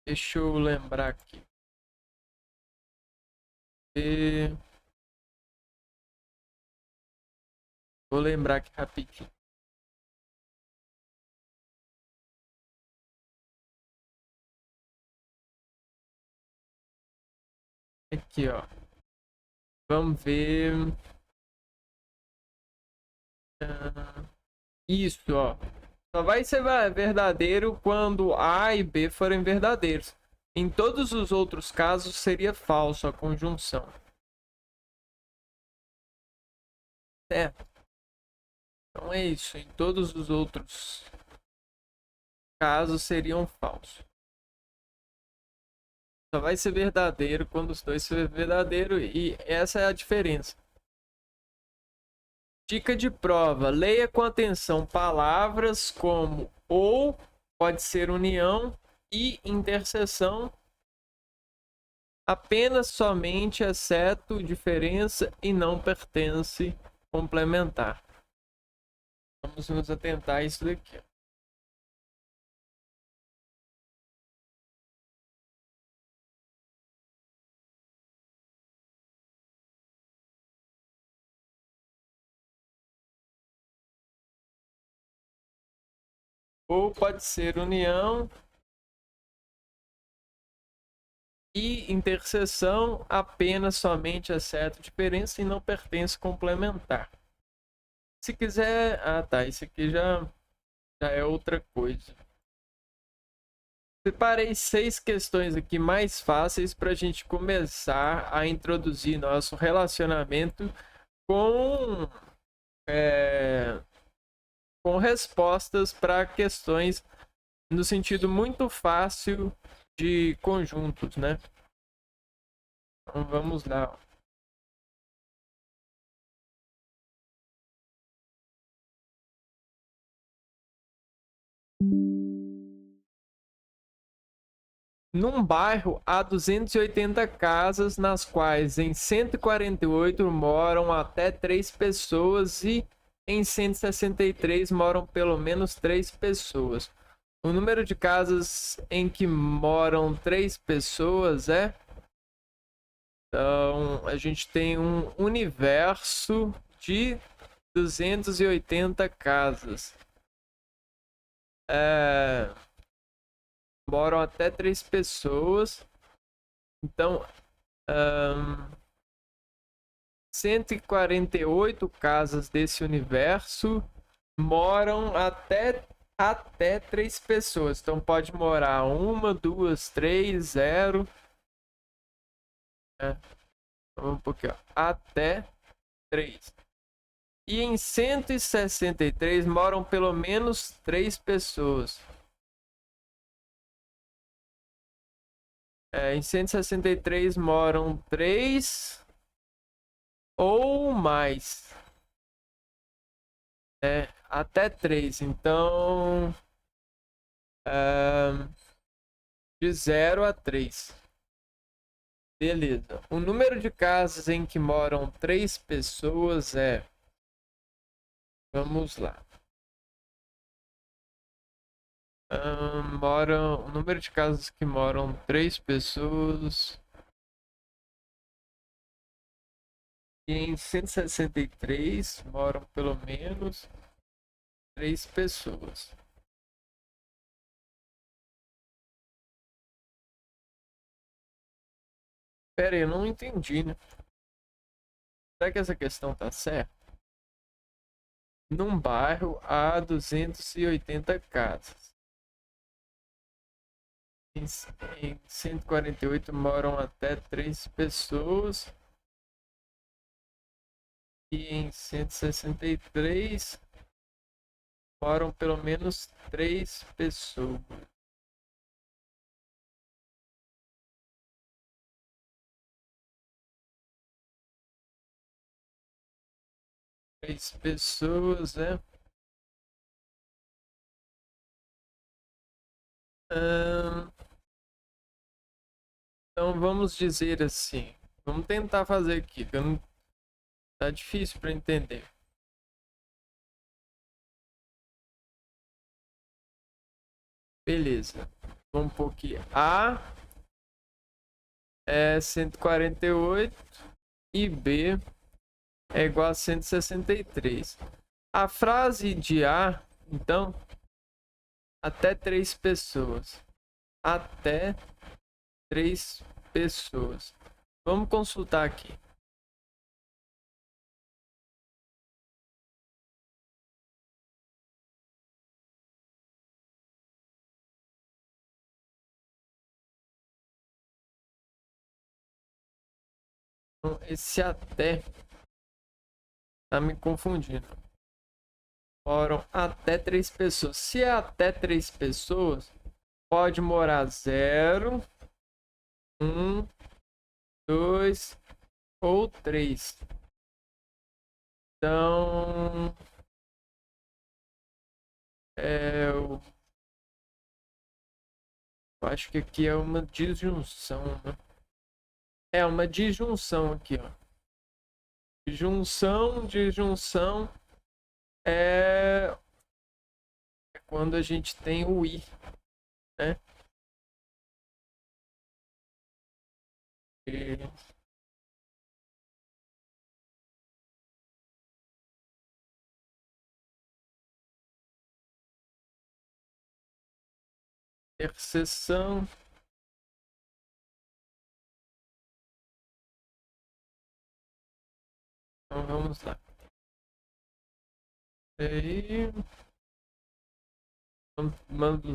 deixa eu lembrar aqui. Vou lembrar aqui rapidinho. Aqui, ó. Vamos ver. Isso, ó. Só vai ser verdadeiro quando A e B forem verdadeiros. Em todos os outros casos seria falso a conjunção. Então é isso. Em todos os outros casos seriam falsos. Só vai ser verdadeiro quando os dois forem verdadeiros, e essa é a diferença. Dica de prova: leia com atenção palavras como ou, pode ser união, e interseção, apenas, somente, exceto, diferença e não pertence, complementar. Vamos nos atentar a isso daqui. Ou pode ser união e interseção, apenas, somente, exceto, diferença e não pertence, complementar. Se quiser... Ah, tá. Isso aqui já é outra coisa. Separei 6 questões aqui mais fáceis para a gente começar a introduzir nosso relacionamento com, com respostas para questões no sentido muito fácil de conjuntos, né? Então vamos lá. Num bairro há 280 casas, nas quais em 148 moram até 3 pessoas e em 163 moram pelo menos 3 pessoas. O número de casas em que moram 3 pessoas é... Então, a gente tem um universo de 280 casas. Moram até 3 pessoas. Então, 148 casas desse universo moram até 3 pessoas. Então, pode morar 1, 2, 3, 0. Vamos um pouquinho, até 3. E em 163 moram pelo menos 3 pessoas. Em 163 moram 3 ou mais. Até 3. Então, de 0 a 3. Beleza. O número de casas em que moram 3 pessoas é... Vamos lá. O número de casas que moram 3 pessoas... E em 163 moram pelo menos 3 pessoas. Pera aí, eu não entendi, né? Será que essa questão tá certa? Num bairro há 280 casas. Em 148 moram até 3 pessoas. E em 163 moram pelo menos 3 pessoas. Três pessoas, né? Ahn, então vamos dizer assim. Vamos tentar fazer aqui, que não tá difícil para entender. Beleza. Vamos pôr aqui. A é 148 e B é igual a 163. A frase de A, então, até 3 pessoas. Até 3 pessoas. Vamos consultar aqui. Então, esse até tá me confundindo. Moram até 3 pessoas. Se é até 3 pessoas, pode morar 0, 1, 2 ou 3. Então, eu acho que aqui é uma disjunção, né? É uma disjunção aqui, ó. Disjunção é quando a gente tem o i, né? E interseção. Então vamos lá. E aí,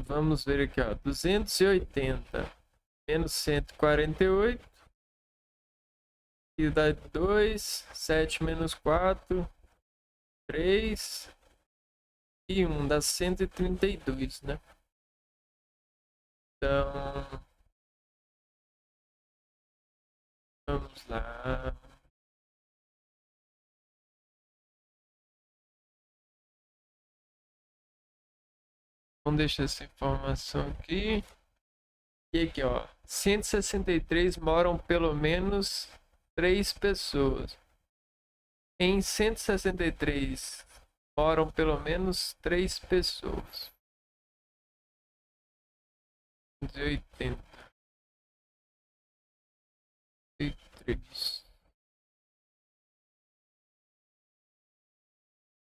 vamos ver aqui, ó. 280 menos 148. Que dá 2, 7 menos 4, 3 e 1 dá 132, né? Então, vamos lá. Vamos deixar essa informação aqui. E aqui, ó. 163 moram pelo menos 3 pessoas. Em 163 moram pelo menos 3 pessoas. 283.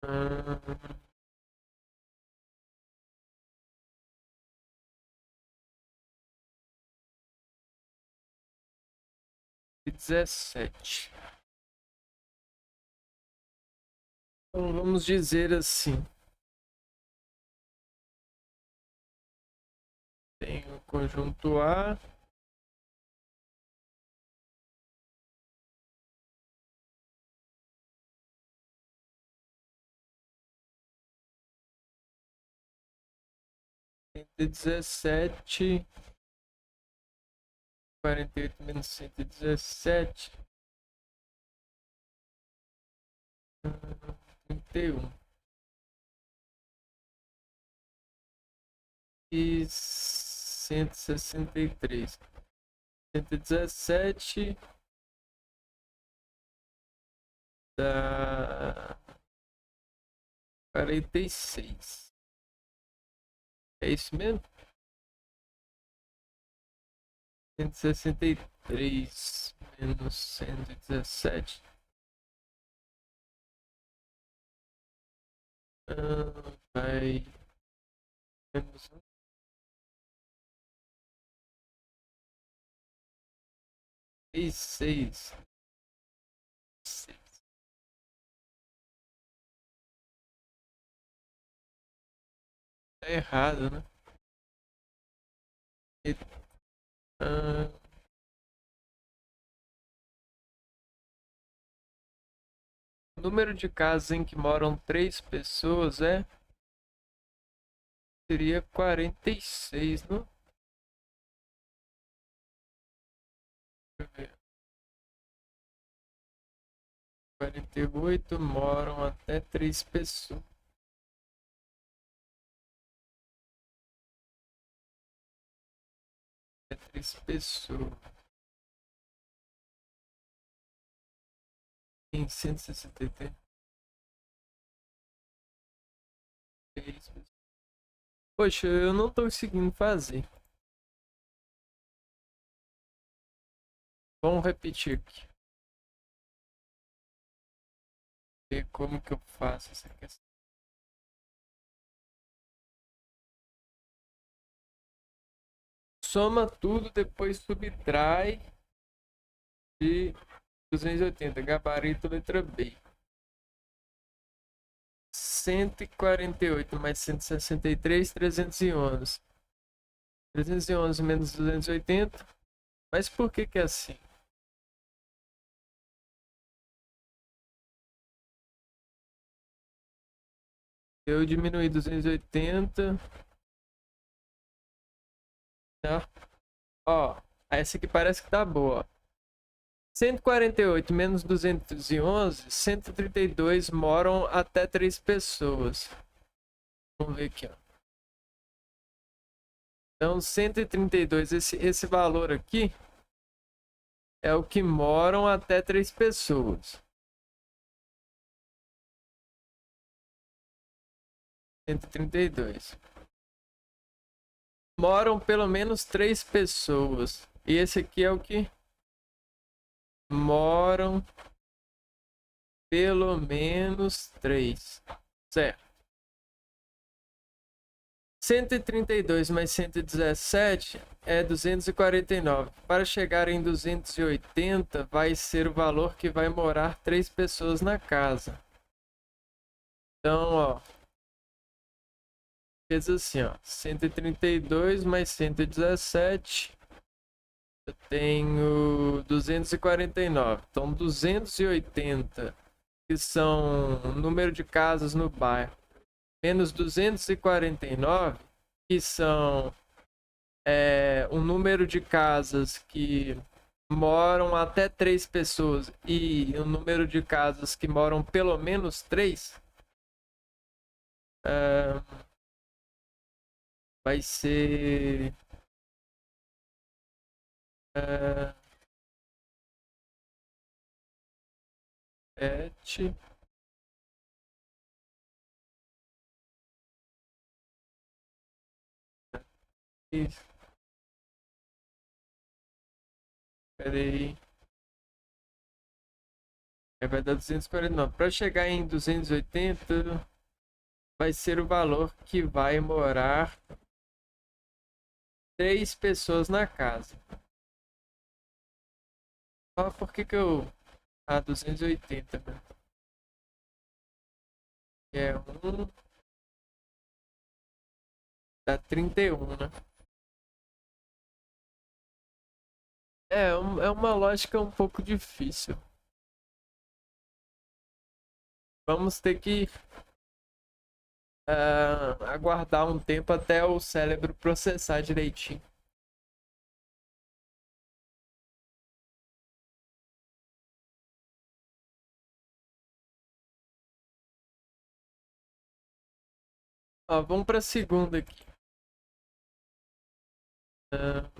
Hum, 17. Então vamos dizer assim. Tem o conjunto A. Cento e 48 menos 117. 31. E 163. 117 dá 46. É isso mesmo? 163 menos 117. Vai menos 6. Tá errado, né? E, ah, o número de casas em que moram 3 pessoas é seria 46, não? Deixa eu ver. 48 moram até 3 pessoas. Até 3 pessoas. Em 163 pessoas. Poxa, eu não tô conseguindo fazer. Vamos repetir aqui. Ver como que eu faço essa questão. Soma tudo, depois subtrai de 280. Gabarito letra B. 148 mais 163, 311. 311 menos 280. Mas por que que é assim? Eu diminui 280. Tá? Ó, essa aqui parece que tá boa. 148 menos 211, 132 moram até 3 pessoas. Vamos ver aqui, ó. Então, 132, esse valor aqui é o que moram até 3 pessoas. 132. Moram pelo menos 3 pessoas. E esse aqui é o que moram pelo menos 3. Certo. 132 mais 117 é 249. Para chegar em 280, vai ser o valor que vai morar 3 pessoas na casa. Então, ó, fez assim, ó, 132 mais 117, eu tenho 249. Então, 280, que são o número de casas no bairro, menos 249, que são o número de casas que moram até 3 pessoas e o número de casas que moram pelo menos 3, vai ser 7. Isso. Espera aí. Vai dar 249. Para chegar em 280, vai ser o valor que vai morar 3 pessoas na casa. Ah, por que que eu... Ah, 280, né? É um... Dá 31, né? É uma lógica um pouco difícil. Vamos ter que aguardar um tempo até o cérebro processar direitinho. Ó, vamos para a segunda aqui. Ah,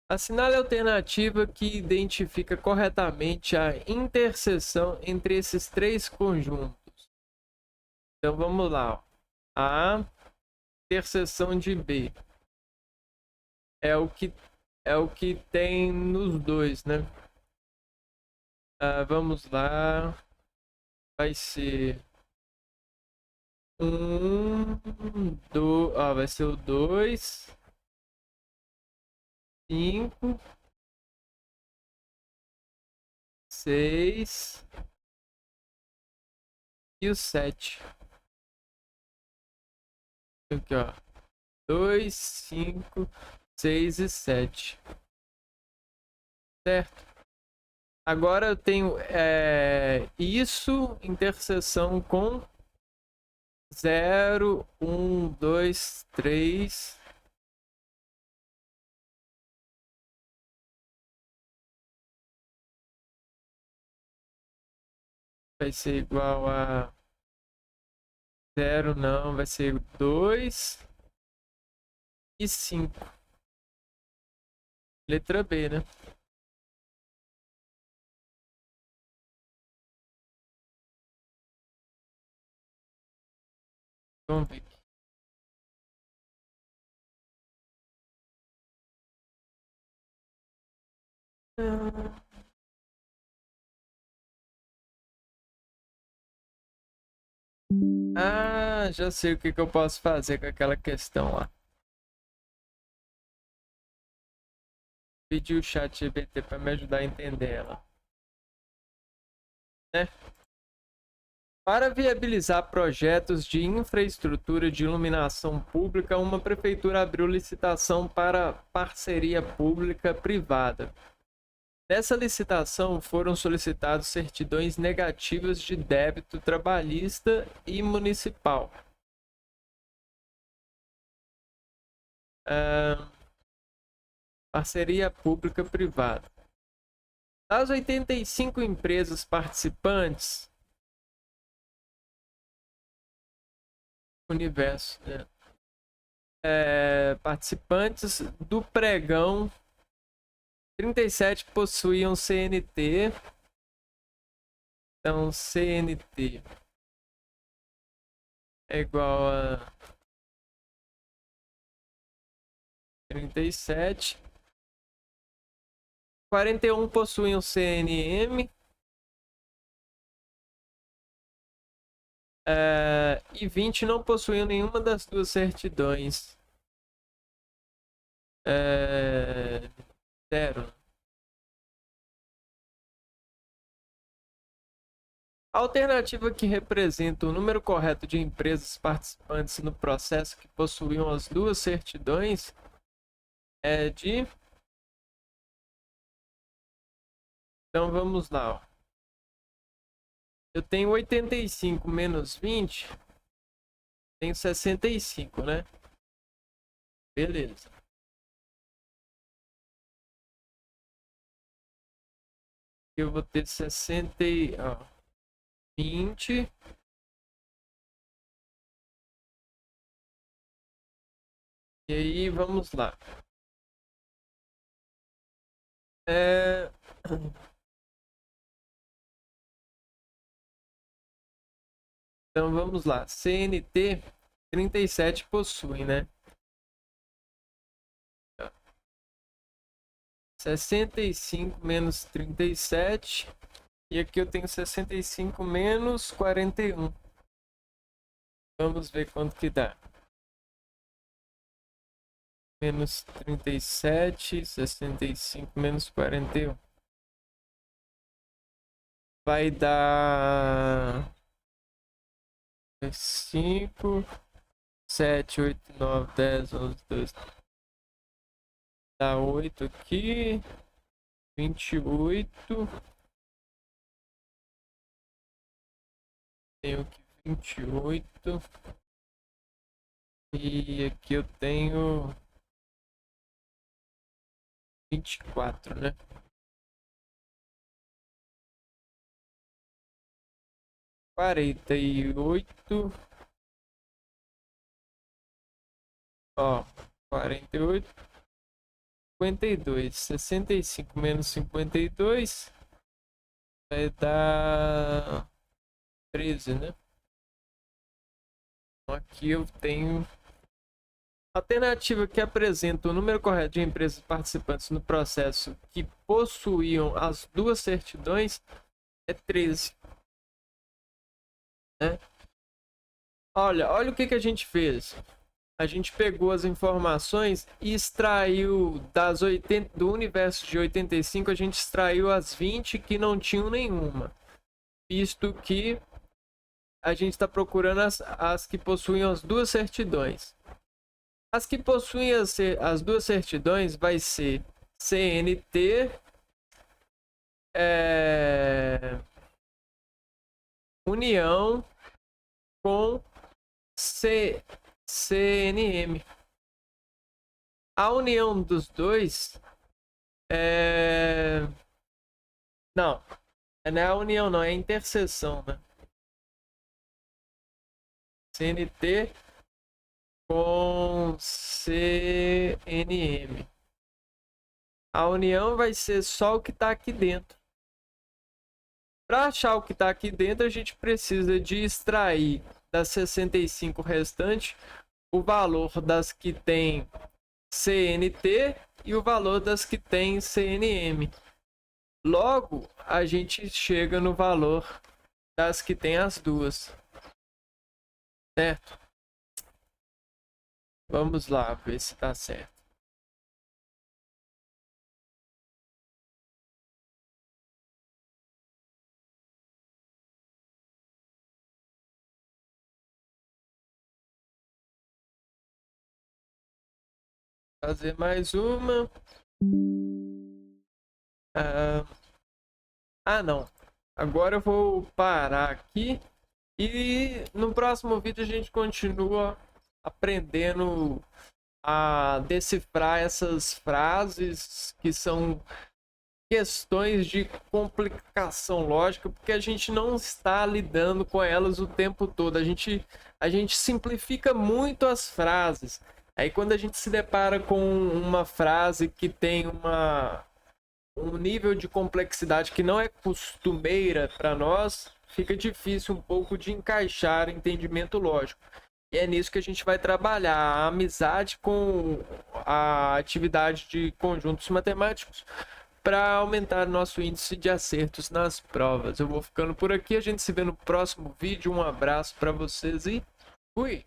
assinale a alternativa que identifica corretamente a interseção entre esses 3 conjuntos. Então vamos lá. Ó. A interseção de B é o que tem nos dois, né? Vamos lá. Vai ser vai ser o 2, 5, 6 e o 7. Aqui, ó. 2, 5, 6 e 7. Certo? Agora eu tenho isso, interseção com 0, 1, 2, 3. Vai ser igual a 0, não, vai ser 2 e 5. Letra B, né? Vamos ver aqui. Ah, já sei o que eu posso fazer com aquela questão lá. Pedi o chat GPT para me ajudar a entender ela. Né? Para viabilizar projetos de infraestrutura de iluminação pública, uma prefeitura abriu licitação para parceria pública-privada. Nessa licitação foram solicitados certidões negativas de débito trabalhista e municipal. Parceria pública-privada. Das 85 empresas participantes, universo, né? Participantes do pregão, 37 possuíam CNT. Então, CNT é igual a 37. 41 possuíam CNM. E 20 não possuíam nenhuma das duas certidões. 0. A alternativa que representa o número correto de empresas participantes no processo que possuíam as duas certidões é de... Então vamos lá. Ó. Eu tenho 85 menos 20, tenho 65, né? Beleza. Eu vou ter 60 e... 20. E aí, vamos lá. Então, vamos lá. CNT 37 possui, né? 65 menos 37. E aqui eu tenho 65 menos 41. Vamos ver quanto que dá. Menos 37, 65 menos 41. Vai dar 5, 7, 8, 9, 10, 11, 12. Dá 8 aqui. 28. Tenho aqui 28. E aqui eu tenho 24, né? 48. Ó, 48. 52. 65 menos 52 vai dar 13, né? Então aqui eu tenho a alternativa que apresenta o número correto de empresas participantes no processo que possuíam as duas certidões é 13. Né? Olha o que a gente fez. A gente pegou as informações e extraiu do universo de 85, a gente extraiu as 20 que não tinham nenhuma. Visto que a gente está procurando as que possuem as duas certidões. As que possuem as duas certidões vai ser CNT, união com CNM. A união dos dois não é a união, não, é a interseção, né? CNT com CNM. A união vai ser só o que está aqui dentro. Para achar o que está aqui dentro, a gente precisa de extrair das 65 restantes o valor das que tem CNT e o valor das que tem CNM. Logo, a gente chega no valor das que tem as duas. Certo? Vamos lá ver se está certo. Fazer mais uma. Não. Agora eu vou parar aqui e no próximo vídeo a gente continua aprendendo a decifrar essas frases que são questões de complicação lógica, porque a gente não está lidando com elas o tempo todo. A gente simplifica muito as frases. Aí quando a gente se depara com uma frase que tem um nível de complexidade que não é costumeira para nós, fica difícil um pouco de encaixar entendimento lógico. E é nisso que a gente vai trabalhar, a amizade com a atividade de conjuntos matemáticos para aumentar nosso índice de acertos nas provas. Eu vou ficando por aqui, a gente se vê no próximo vídeo. Um abraço para vocês e fui!